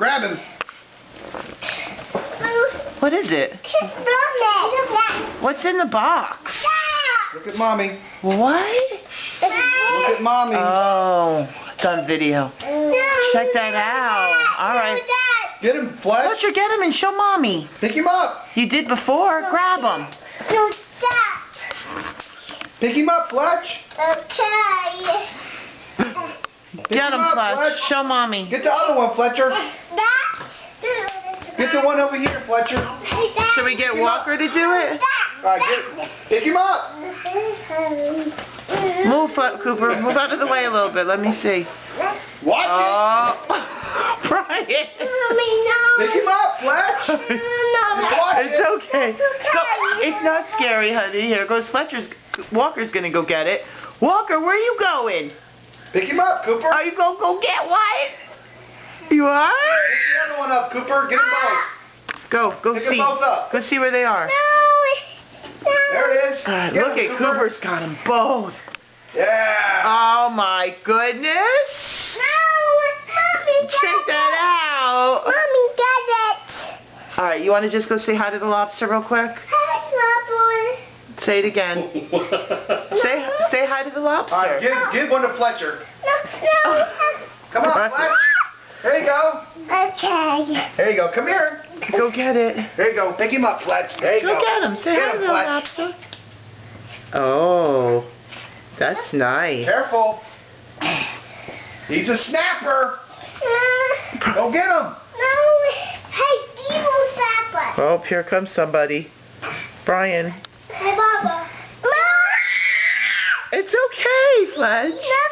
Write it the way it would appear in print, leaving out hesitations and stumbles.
Grab him. What is it? What's in the box? Look at mommy. What? Look at mommy. Oh, it's on video. Check that out. All right. Get him, Fletch. Fletcher, get him and show mommy. Pick him up. You did before. Grab him. Pick him up, Fletch. Get him, Fletch. Show mommy. Get the other one, Fletcher. Get the one over here, Fletcher. Should we get Walker to do it? All right, pick him up. Move, Cooper. Move out of the way a little bit. Let me see. Watch Oh, Brian. Pick him up, Fletch. It's okay. Go. It's not scary, honey. Here goes Walker's gonna go get it. Walker, where are you going? Pick him up, Cooper. Are you gonna go get one? You are? Pick the other one up, Cooper. Get them both. Go Pick see. them both up. Go see where they are. There it is. God, Get look them, at Cooper. Cooper's got them both. Yeah. Oh my goodness. Check that out. Mommy got it. All right, you want to just go say hi to the lobster real quick? Say it again. Say hi to the lobster. All right, give one to Fletcher. No. Come on, Right. Fletch. There you go. Okay. There you go. Come here. Go get it. There you go. Pick him up, Fletch. There you go. Go get him. Say Get hi to him, the Fletch. lobster. Oh, that's nice. Careful. He's a snapper. Go get him. No. Hey, evil sapper. Oh, here comes somebody. Brian. Hey, Baba. It's okay, Fletch. No.